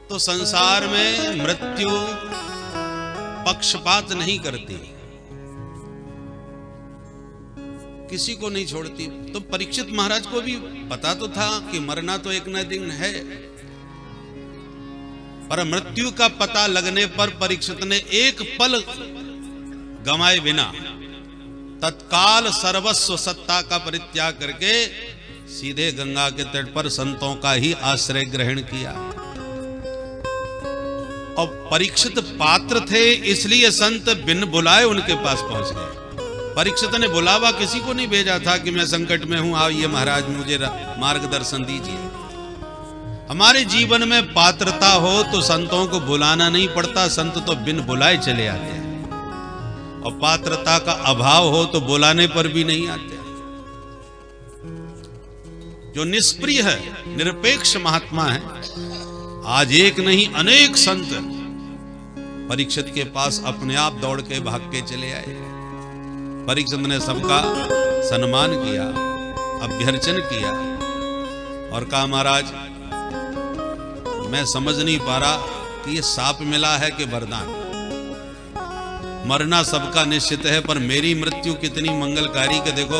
तो संसार में मृत्यु पक्षपात नहीं करती, किसी को नहीं छोड़ती। तो परीक्षित महाराज को भी पता तो था कि मरना तो एक न दिन है, पर मृत्यु का पता लगने पर परीक्षित ने एक पल गंवाए बिना तत्काल सर्वस्व सत्ता का परित्याग करके सीधे गंगा के तट पर संतों का ही आश्रय ग्रहण किया। और परीक्षित पात्र थे इसलिए संत बिन बुलाए उनके पास पहुंच गए। परीक्षित ने बुलावा किसी को नहीं भेजा था कि मैं संकट में हूं, आइए महाराज मुझे मार्गदर्शन दीजिए। हमारे जीवन में पात्रता हो तो संतों को बुलाना नहीं पड़ता, संत तो बिन बुलाए चले आते हैं। और पात्रता का अभाव हो तो बुलाने पर भी नहीं आते। जो निष्प्रिय है, निरपेक्ष महात्मा है, आज एक नहीं अनेक संत परीक्षित के पास अपने आप दौड़ के भाग के चले आए। परीक्षित ने सबका सम्मान किया, अभ्यर्चन किया और कहा महाराज मैं समझ नहीं पा रहा कि ये साप मिला है कि वरदान। मरना सबका निश्चित है, पर मेरी मृत्यु कितनी मंगलकारी कि देखो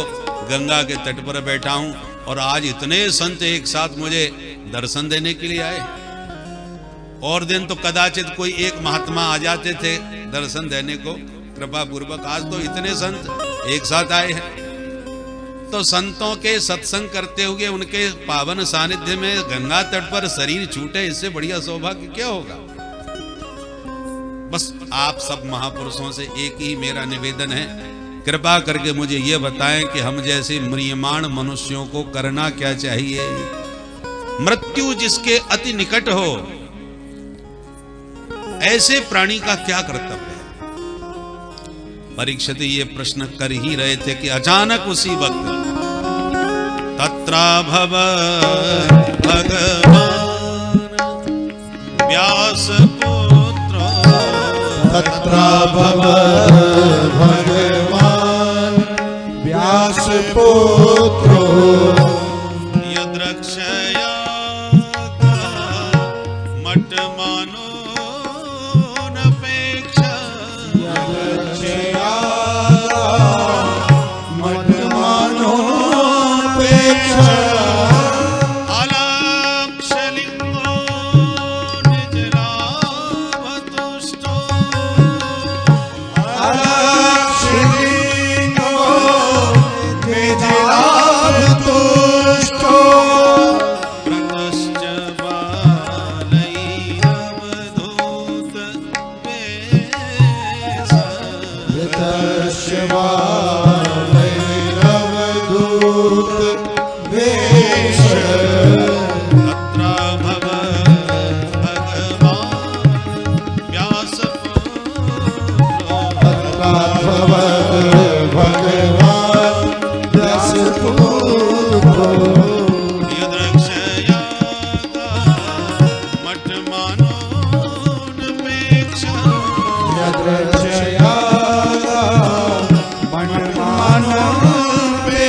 गंगा के तट पर बैठा हूं और आज इतने संत एक साथ मुझे दर्शन देने के लिए आए। और दिन तो कदाचित कोई एक महात्मा आ जाते थे दर्शन देने को कृपा पूर्वक, आज तो इतने संत एक साथ आए हैं। तो संतों के सत्संग करते हुए उनके पावन सानिध्य में गंगा तट पर शरीर छूटे, इससे बढ़िया सौभाग्य क्या होगा। बस आप सब महापुरुषों से एक ही मेरा निवेदन है, कृपा करके मुझे यह बताएं कि हम जैसे म्रियमाण मनुष्यों को करना क्या चाहिए। मृत्यु जिसके अति निकट हो ऐसे प्राणी का क्या कर्तव्य है। परीक्षित ये प्रश्न कर ही रहे थे कि अचानक उसी वक्त तत्राभवत् भगवान व्यास पुत्र, तत्राभवत् भगवान व्यास पुत्र, यद्रक्षया मठ मानो नपेक्षा, यद्रक्षया मठ मानो पेक्षा, अलक्षलिंगो निजलाभतुष्टो, अलक्षलिंगो निजलाभतुष्टो, प्रतश्च बालैरवधूत वेश, ऋतस्य बालैरवधूत वेश, तत्राभवत् भगवान व्यासपुत्रो, तत्राभवत् भगवान व्यासपुत्रो, यद्रक्षया मठमानो नपेक्षा, यद्रक्षया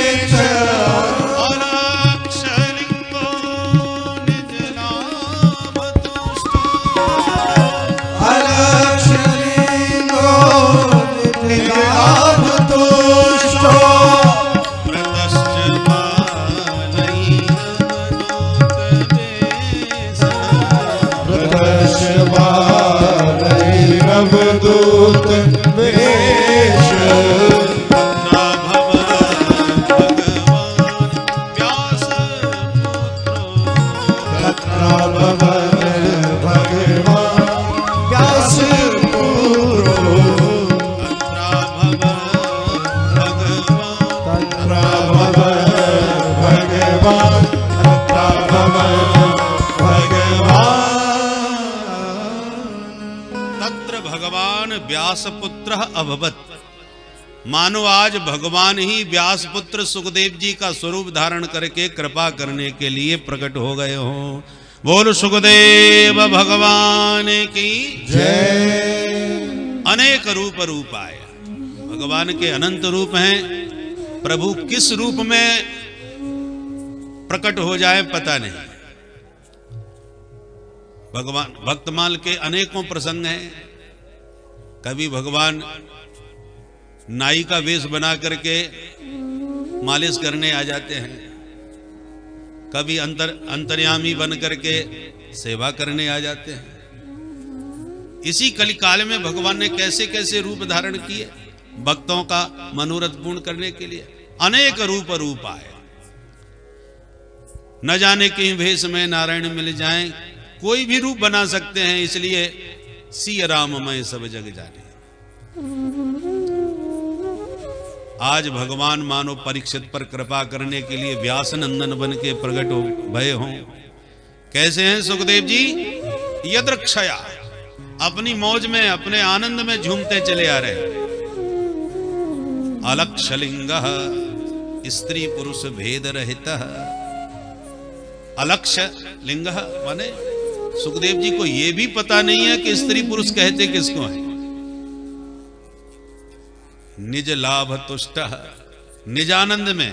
मठमानोपेक्षा, अलक्षलिंगो निजलाभतुष्टो, अलक्षलिंगो निजलाभतुष्टो, प्रतश्च बालैरवधूत वेश, ऋतस्य बालैरवधूत वेश, तत्राभवत् भगवान व्यासपुत्रो, तत्राभवत् भगवान तत्राभवत् भगवान तत्र भगवान व्यासपुत्र अभवत्। मानो आज भगवान ही व्यासपुत्र सुखदेव जी का स्वरूप धारण करके कृपा करने के लिए प्रकट हो गए हो। बोल सुखदेव भगवान की जय। अनेक रूप आया, भगवान के अनंत रूप हैं। प्रभु किस रूप में प्रकट हो जाए पता नहीं। भगवान भक्तमाल के अनेकों प्रसंग हैं। कभी भगवान नाई का वेश बना करके मालिश करने आ जाते हैं, कभी अंतर्यामी बन करके सेवा करने आ जाते हैं। इसी कलिकाल में भगवान ने कैसे कैसे रूप धारण किए भक्तों का मनोरथ पूर्ण करने के लिए। अनेक रूप आए, न जाने किस भेष में नारायण मिल जाएं, कोई भी रूप बना सकते हैं। इसलिए सिया राम मैं सब जग जाने। आज भगवान मानो परीक्षित पर कृपा करने के लिए व्यास नंदन बन के प्रकट हो भय हों। कैसे हैं सुखदेव जी? यदृक्षया, अपनी मौज में अपने आनंद में झूमते चले आ रहे। अलक्षलिंगः, स्त्री पुरुष भेद रहितः। अलक्ष लिंग माने सुखदेव जी को यह भी पता नहीं है कि स्त्री पुरुष कहते किसको है। निज लाभ तुष्ट, निजानंद में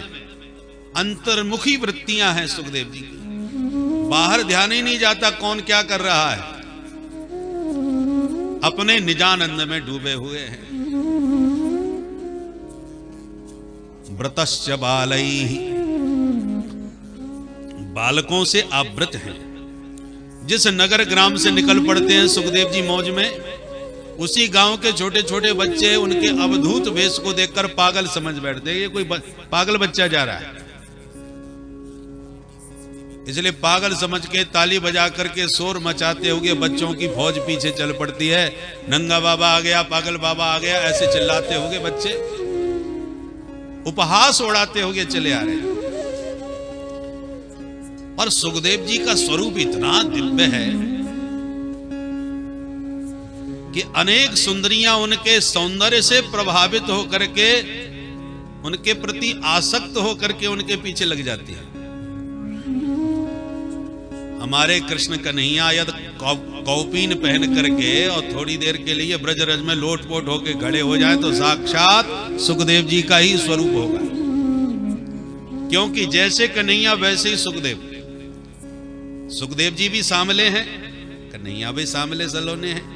अंतर्मुखी वृत्तियां हैं सुखदेव जी की। बाहर ध्यान ही नहीं जाता कौन क्या कर रहा है, अपने निजानंद में डूबे हुए हैं। व्रतश्च बालैः, बालकों से आवृत हैं। जिस नगर ग्राम से निकल पड़ते हैं सुखदेव जी मौज में, उसी गांव के छोटे छोटे बच्चे उनके अवधूत वेश को देखकर पागल समझ बैठते हैं, ये कोई पागल बच्चा जा रहा है। इसलिए पागल समझ के ताली बजा करके शोर मचाते हुए बच्चों की फौज पीछे चल पड़ती है। नंगा बाबा आ गया, पागल बाबा आ गया, ऐसे चिल्लाते हुए बच्चे उपहास उड़ाते हुए चले आ रहे हैं। और सुखदेव जी का स्वरूप इतना दिव्य है कि अनेक सुंदरियां उनके सौंदर्य से प्रभावित होकर के उनके प्रति आसक्त होकर के उनके पीछे लग जाती है। हमारे कृष्ण कन्हैया यदि कौपीन पहन करके और थोड़ी देर के लिए ब्रजरज में लोटपोट होके खड़े हो जाए तो साक्षात सुखदेव जी का ही स्वरूप होगा। क्योंकि जैसे कन्हैया वैसे ही सुखदेव। सुखदेव जी भी सामले हैं, कन्हैया भी सामले सलोने हैं।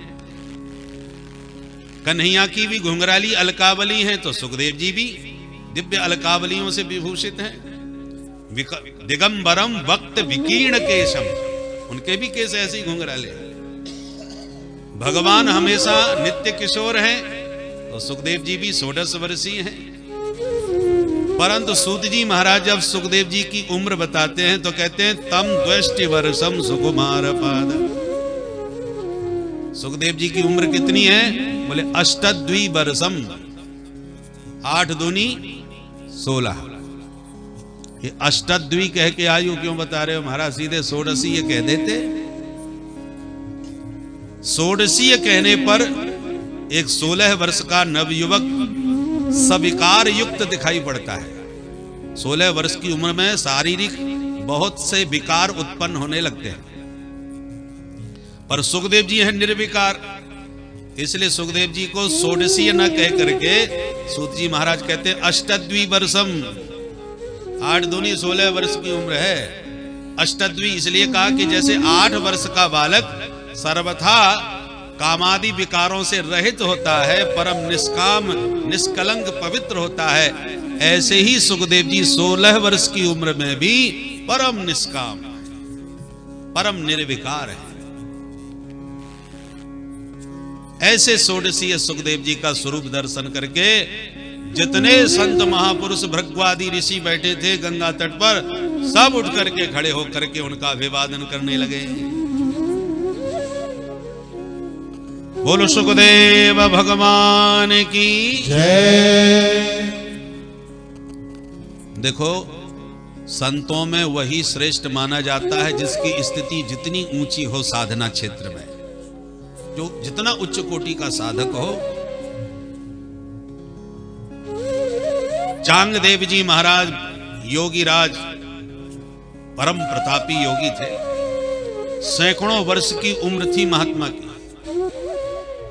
कन्हैया की भी घुंघराली अलकावली है तो सुखदेव जी भी दिव्य अलकावलियों से विभूषित हैं। दिगंबरम वक्त विकीर्ण केशम, उनके भी केस ऐसे ही घुंघराले। भगवान हमेशा नित्य किशोर हैं तो सुखदेव जी भी 16 वर्षीय हैं। परंतु सूत जी महाराज जब सुखदेव जी की उम्र बताते हैं तो कहते हैं तम द्वेष्टि वर्षम सुकुमार पाद। सुखदेव जी की उम्र कितनी है? बोले अष्टद्वी वर्षम, 8 दूनी 16। ये अष्टद्वी कह के आयु क्यों बता रहे हो महाराज? सीधे 16 कह देते। 16 कहने पर एक 16 वर्ष का नवयुवक सविकार युक्त दिखाई पड़ता है। 16 वर्ष की उम्र में शारीरिक बहुत से विकार उत्पन्न होने लगते हैं, पर सुखदेव जी हैं निर्विकार। इसलिए सुखदेव जी को 16 न कह करके सूत जी महाराज कहते हैं अष्टद्वी वर्षम। 8 दूनी 16 वर्ष की उम्र है। अष्टद्वी इसलिए कहा कि जैसे 8 वर्ष का बालक सर्वथा कामादि विकारों से रहित होता है, परम निष्काम निष्कलंक पवित्र होता है, ऐसे ही सुखदेव जी 16 वर्ष की उम्र में भी परम निष्काम परम निर्विकार है। ऐसे 16 सुखदेव जी का स्वरूप दर्शन करके जितने संत महापुरुष भृगवादी ऋषि बैठे थे गंगा तट पर, सब उठ करके खड़े होकर के उनका अभिवादन करने लगे। बोलो सुखदेव भगवान की जय। देखो, संतों में वही श्रेष्ठ माना जाता है जिसकी स्थिति जितनी ऊंची हो साधना क्षेत्र में, जो जितना उच्च कोटि का साधक हो। चांगदेव जी महाराज योगी राज परम प्रतापी योगी थे। सैकड़ों वर्ष की उम्र थी महात्मा की।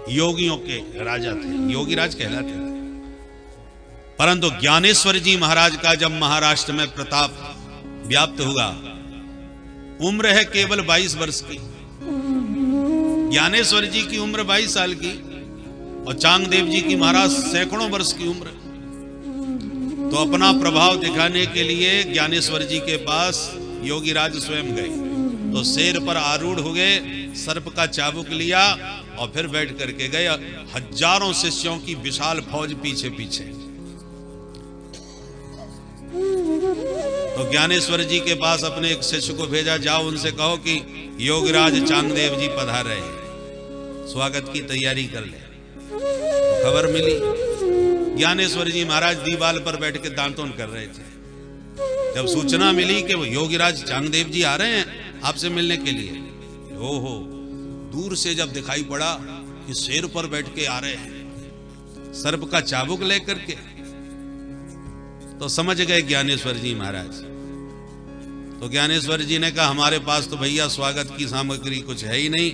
योगियों के राजा थे, योगी राज कहलाते थे। परंतु ज्ञानेश्वर जी महाराज का जब महाराष्ट्र में प्रताप व्याप्त हुआ, उम्र है केवल 22 वर्ष की, ज्ञानेश्वर जी की उम्र 22 साल की और चांगदेव जी की महाराज सैकड़ों वर्ष की उम्र। तो अपना प्रभाव दिखाने के लिए ज्ञानेश्वर जी के पास योगीराज स्वयं गए। तो शेर पर आरूढ़ हो गए, सर्प का चाबुक लिया और फिर बैठ करके गए। हजारों शिष्यों की विशाल फौज पीछे पीछे। तो ज्ञानेश्वर जी के पास अपने एक शिष्य को भेजा, जाओ उनसे कहो कि योगीराज चांगदेव जी पधार रहे हैं, स्वागत की तैयारी कर ले। तो खबर मिली, ज्ञानेश्वर जी महाराज दीवाल पर बैठ के दांतोन कर रहे थे। जब सूचना मिली कि वो योगीराज चांगदेव जी आ रहे हैं आपसे मिलने के लिए, ओहो, दूर से जब दिखाई पड़ा कि शेर पर बैठ के आ रहे हैं सर्प का चाबुक लेकर के, तो समझ गए ज्ञानेश्वर जी महाराज। तो ज्ञानेश्वर जी ने कहा, हमारे पास तो भैया स्वागत की सामग्री कुछ है ही नहीं।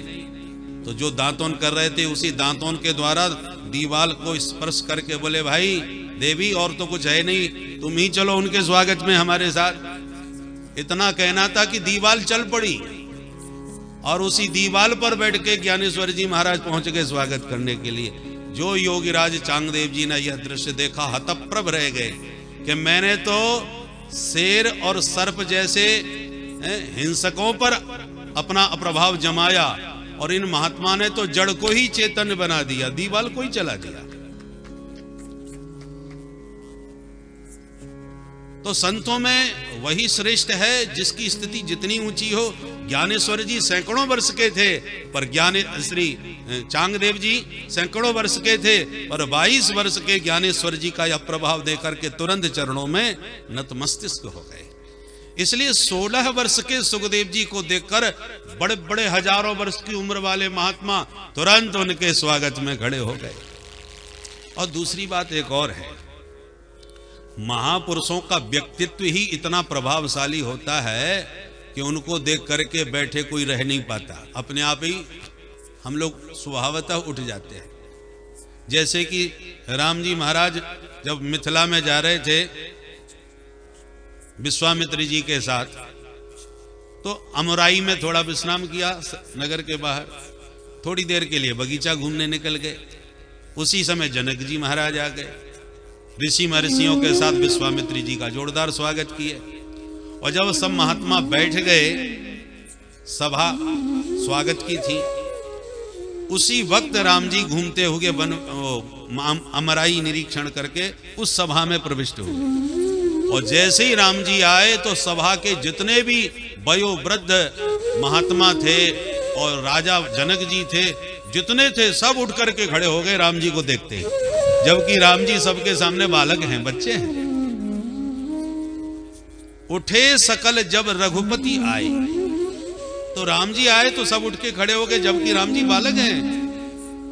तो जो दांतोन कर रहे थे उसी दांतोन के द्वारा दीवाल को स्पर्श करके बोले, भाई देवी और तो कुछ है नहीं, तुम ही चलो उनके स्वागत में हमारे साथ। इतना कहना था कि दीवाल चल पड़ी और उसी दीवाल पर बैठ के ज्ञानेश्वर जी महाराज पहुंच गए स्वागत करने के लिए। जो योगीराज चांगदेव जी ने यह दृश्य देखा हतप्रभ रह गए कि मैंने तो शेर और सर्प जैसे हिंसकों पर अपना प्रभाव जमाया और इन महात्मा ने तो जड़ को ही चेतन बना दिया, दीवाल को ही चला दिया। तो संतों में वही श्रेष्ठ है जिसकी स्थिति जितनी ऊंची हो। ज्ञानेश्वर जी सैकड़ों वर्ष के थे पर श्री चांगदेव जी सैकड़ों वर्ष के थे, पर 22 वर्ष के ज्ञानेश्वर जी का यह प्रभाव देकर के तुरंत चरणों में नतमस्तक हो गए। इसलिए 16 वर्ष के सुखदेव जी को देखकर बड़े बड़े हजारों वर्ष की उम्र वाले महात्मा तुरंत उनके स्वागत में खड़े हो गए। और दूसरी बात एक और है, महापुरुषों का व्यक्तित्व ही इतना प्रभावशाली होता है कि उनको देख करके बैठे कोई रह नहीं पाता, अपने आप ही हम लोग स्वभावतः उठ जाते हैं। जैसे कि राम जी महाराज जब मिथिला में जा रहे थे विश्वामित्र जी के साथ, तो अमराई में थोड़ा विश्राम किया, नगर के बाहर थोड़ी देर के लिए बगीचा घूमने निकल गए। उसी समय जनक जी महाराज आ गए, ऋषि महर्षियों के साथ विश्वामित्री जी का जोरदार स्वागत किए। और जब सब महात्मा बैठ गए, सभा स्वागत की थी, उसी वक्त राम जी घूमते हुए अमराई निरीक्षण करके उस सभा में प्रविष्ट हुए। और जैसे ही राम जी आए तो सभा के जितने भी वयोवृद्ध महात्मा थे और राजा जनक जी थे, जितने थे सब उठ करके खड़े हो गए राम जी को देखते हैं, जबकि राम जी सबके सामने बालक हैं, बच्चे हैं। उठे सकल जब रघुपति आए, तो राम जी आए तो सब उठ के खड़े हो गए, जबकि राम जी बालक हैं।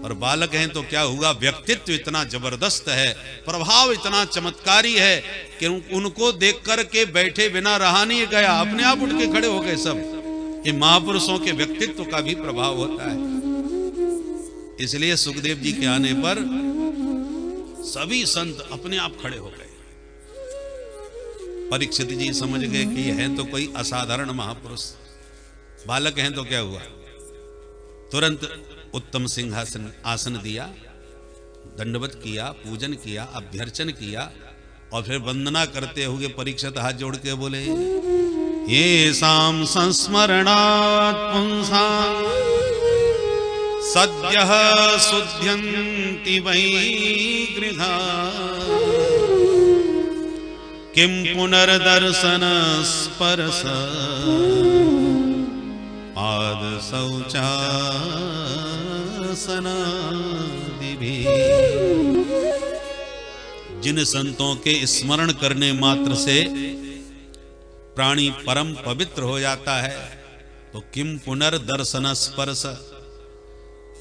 और बालक हैं तो क्या हुआ, व्यक्तित्व इतना जबरदस्त है, प्रभाव इतना चमत्कारी है कि उनको देख करके बैठे बिना रहा नहीं गया, अपने आप उठ के खड़े हो गए सब। ये महापुरुषों के व्यक्तित्व का भी प्रभाव होता है। इसलिए सुखदेव जी के आने पर सभी संत अपने आप खड़े हो गए। परीक्षित जी समझ गए कि यह है तो कोई असाधारण महापुरुष, बालक हैं तो क्या हुआ, तुरंत उत्तम सिंहासन आसन दिया, दंडवत किया, पूजन किया, अभ्यर्चन किया और फिर वंदना करते हुए परीक्षित हाथ जोड़ के बोले, ये साम संस्मरणात् पुंसां सद्यः शुद्ध्यन्ति वै गृहा किं पुनर्दर्शन स्पर्श आद शौचासनादिभिः। जिन संतों के स्मरण करने मात्र से प्राणी परम पवित्र हो जाता है, तो किम पुनर्दर्शन स्पर्श,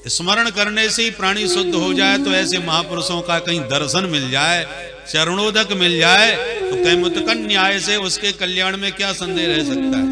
स्मरण करने से ही प्राणी शुद्ध हो जाए, तो ऐसे महापुरुषों का कहीं दर्शन मिल जाए, चरणोदक मिल जाए, तो कैमुतकन न्याय से उसके कल्याण में क्या संदेह रह सकता है।